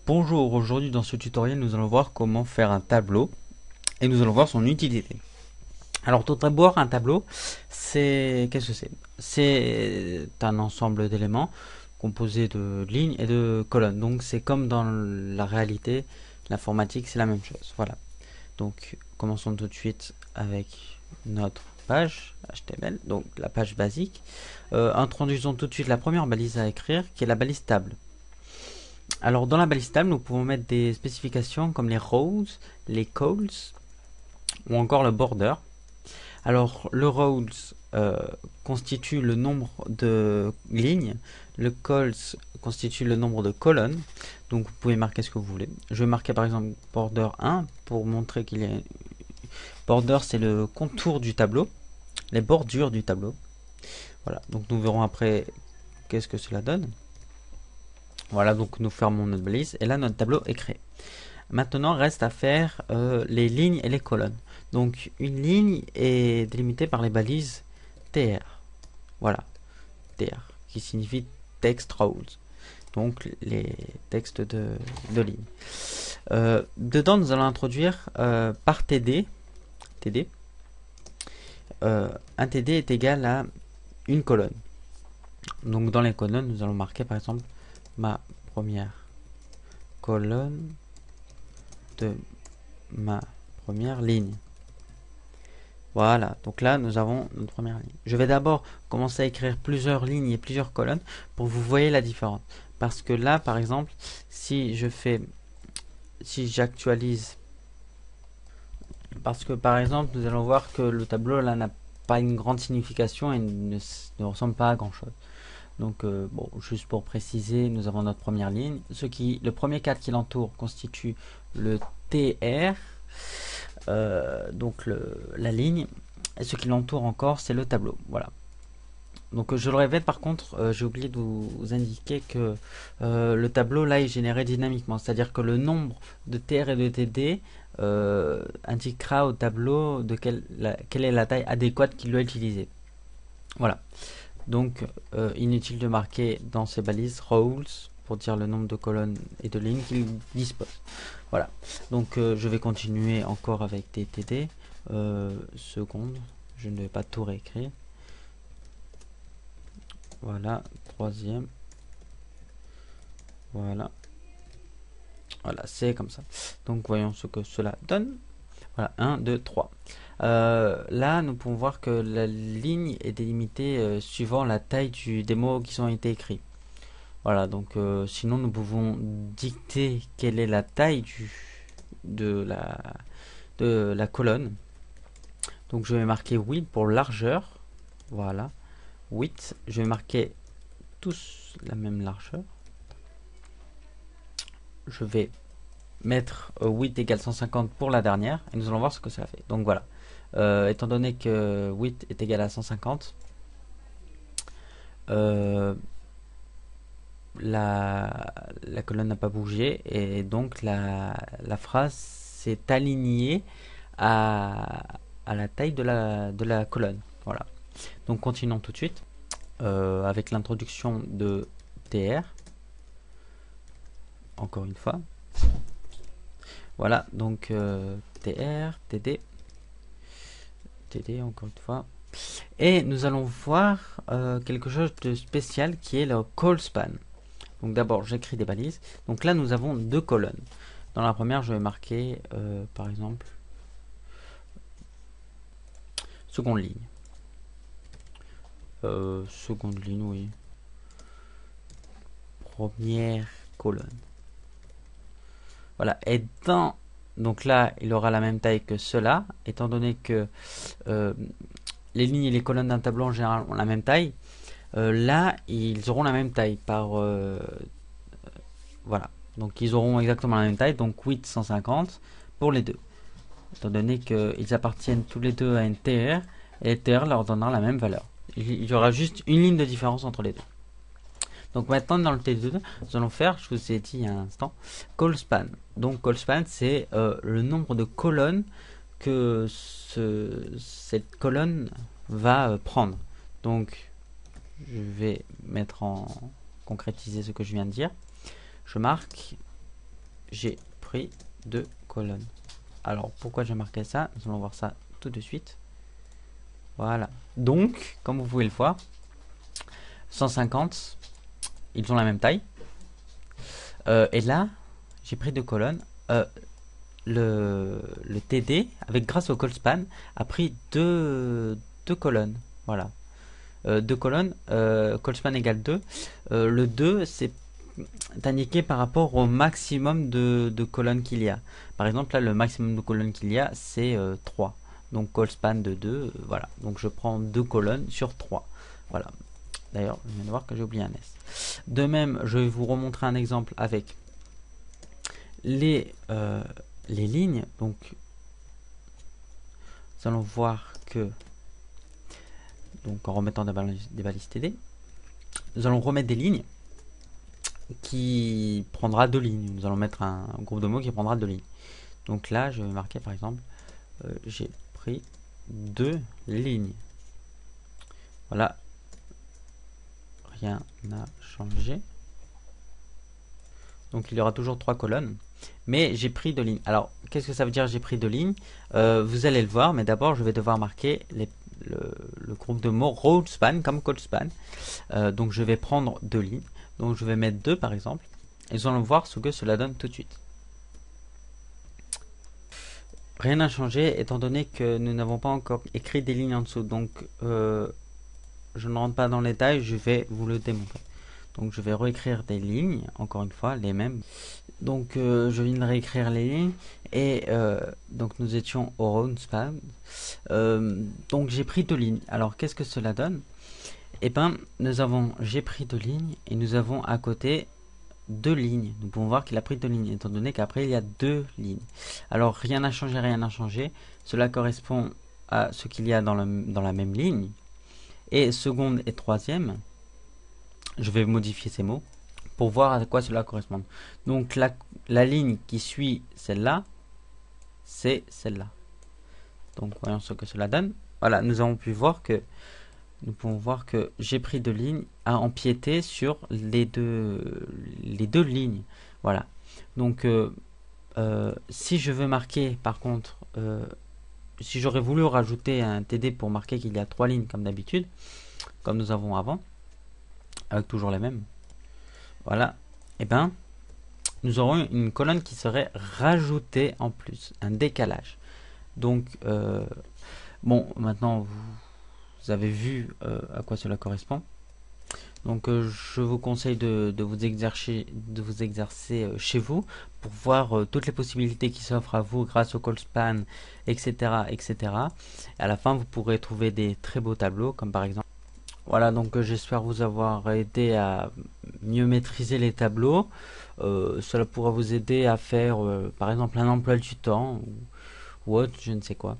Bonjour, aujourd'hui dans ce tutoriel nous allons voir comment faire un tableau et nous allons voir son utilité. Alors tout d'abord un tableau, qu'est-ce que c'est? C'est un ensemble d'éléments composé de lignes et de colonnes. Donc c'est comme dans la réalité, l'informatique c'est la même chose. Voilà. Donc commençons tout de suite avec notre page HTML, donc la page basique. Introduisons tout de suite la première balise à écrire qui est la balise table. Alors dans la balise table, nous pouvons mettre des spécifications comme les rows, les calls ou encore le border. Alors le rows constitue le nombre de lignes, le calls constitue le nombre de colonnes. Donc vous pouvez marquer ce que vous voulez. Je vais marquer par exemple border 1 pour montrer qu'il y a border, c'est le contour du tableau, les bordures du tableau. Voilà, donc nous verrons après qu'est-ce que cela donne. Voilà, donc nous fermons notre balise et là notre tableau est créé. Maintenant reste à faire les lignes et les colonnes. Donc une ligne est délimitée par les balises TR. Voilà, TR qui signifie text rows. Donc les textes de ligne. Dedans nous allons introduire par TD. Un TD est égal à une colonne. Donc dans les colonnes nous allons marquer par exemple ma première colonne de ma première ligne. Voilà, donc là nous avons notre première ligne. Je vais d'abord commencer à écrire plusieurs lignes et plusieurs colonnes pour que vous voyez la différence. Parce que là par exemple, si j'actualise, parce que par exemple nous allons voir que le tableau là n'a pas une grande signification et ne ressemble pas à grand chose. Donc bon, juste pour préciser, nous avons notre première ligne. Le premier cadre qui l'entoure constitue le TR, donc la ligne. Et ce qui l'entoure encore, c'est le tableau. Voilà. Donc je le répète, par contre, j'ai oublié de vous indiquer que le tableau là est généré dynamiquement. C'est-à-dire que le nombre de TR et de TD indiquera au tableau quelle est la taille adéquate qu'il doit utiliser. Voilà. Donc inutile de marquer dans ces balises rows pour dire le nombre de colonnes et de lignes qu'il dispose. Voilà. Donc je vais continuer encore avec des TD. Seconde, je ne vais pas tout réécrire. Voilà, troisième. Voilà. Voilà, c'est comme ça. Donc voyons ce que cela donne. Voilà, 1, 2, 3. Là, nous pouvons voir que la ligne est délimitée suivant la taille des mots qui ont été écrits. Voilà, donc sinon nous pouvons dicter quelle est la taille de la colonne. Donc je vais marquer width pour largeur. Voilà, width. Je vais marquer tous la même largeur. Je vais mettre width égale 150 pour la dernière et nous allons voir ce que ça fait. Donc voilà, étant donné que width est égal à 150, la colonne n'a pas bougé et donc la phrase s'est alignée à la taille de la colonne. Voilà. Donc continuons tout de suite avec l'introduction de TR. Encore une fois. Voilà, donc TR, TD, TD encore une fois. Et nous allons voir quelque chose de spécial qui est le call span. Donc d'abord j'écris des balises. Donc là nous avons deux colonnes. Dans la première je vais marquer par exemple seconde ligne. Seconde ligne, oui. Première colonne. Voilà, et donc là, il aura la même taille que cela, étant donné que les lignes et les colonnes d'un tableau en général ont la même taille. Là, ils auront la même taille voilà, donc ils auront exactement la même taille, donc 850 pour les deux. Étant donné qu'ils appartiennent tous les deux à une TR, et TR leur donnera la même valeur. Il y aura juste une ligne de différence entre les deux. Donc maintenant dans le T2, nous allons faire, je vous ai dit il y a un instant, call span. Donc call span c'est le nombre de colonnes que cette colonne va prendre. Donc je vais mettre en concrétiser ce que je viens de dire. Je marque j'ai pris 2 colonnes. Alors pourquoi j'ai marqué ça? Nous allons voir ça tout de suite. Voilà. Donc, comme vous pouvez le voir, 150, ils ont la même taille. Et là, j'ai pris 2 colonnes. Le TD, avec grâce au call-span, a pris deux colonnes. Voilà. 2 colonnes, call-span égale 2. Le 2, c'est indiqué par rapport au maximum de colonnes qu'il y a. Par exemple, là, le maximum de colonnes qu'il y a, c'est 3. Donc, call-span de 2, voilà. Donc, je prends 2 colonnes sur 3. Voilà. D'ailleurs, je viens de voir que j'ai oublié un S. De même, je vais vous remontrer un exemple avec les lignes. Donc, nous allons voir que, donc en remettant des balises TD, nous allons remettre des lignes qui prendra 2 lignes. Nous allons mettre un groupe de mots qui prendra 2 lignes. Donc là, je vais marquer par exemple, j'ai pris 2 lignes. Voilà. Rien n'a changé. Donc il y aura toujours 3 colonnes. Mais j'ai pris 2 lignes. Alors, qu'est-ce que ça veut dire j'ai pris 2 lignes? Vous allez le voir, mais d'abord je vais devoir marquer le groupe de mots row span comme call span. Donc je vais prendre 2 lignes. Donc je vais mettre 2 par exemple. Et nous allons voir ce que cela donne tout de suite. Rien n'a changé étant donné que nous n'avons pas encore écrit des lignes en dessous. Donc je ne rentre pas dans les détails, je vais vous le démontrer. Donc je vais réécrire des lignes, encore une fois, les mêmes. Donc je viens de réécrire les lignes et donc nous étions au round span. Donc j'ai pris 2 lignes. Alors qu'est-ce que cela donne? Eh ben j'ai pris 2 lignes et nous avons à côté 2 lignes. Nous pouvons voir qu'il a pris 2 lignes étant donné qu'après il y a 2 lignes. Alors rien n'a changé, rien n'a changé. Cela correspond à ce qu'il y a dans la même ligne. Et seconde et troisième, je vais modifier ces mots pour voir à quoi cela correspond. Donc la ligne qui suit celle-là, c'est celle-là. Donc voyons ce que cela donne. Voilà, nous pouvons voir que j'ai pris 2 lignes à empiéter sur les deux lignes. Voilà. Donc si je veux marquer par contre, si j'aurais voulu rajouter un TD pour marquer qu'il y a 3 lignes comme d'habitude, comme nous avons avant, avec toujours les mêmes, voilà, et ben nous aurons une colonne qui serait rajoutée en plus, un décalage. Donc bon, maintenant vous avez vu à quoi cela correspond. Donc je vous conseille de vous exercer chez vous pour voir toutes les possibilités qui s'offrent à vous grâce au call span, etc., etc. À la fin, vous pourrez trouver des très beaux tableaux, comme par exemple. Voilà, donc j'espère vous avoir aidé à mieux maîtriser les tableaux. Cela pourra vous aider à faire, par exemple, un emploi du temps ou autre, je ne sais quoi.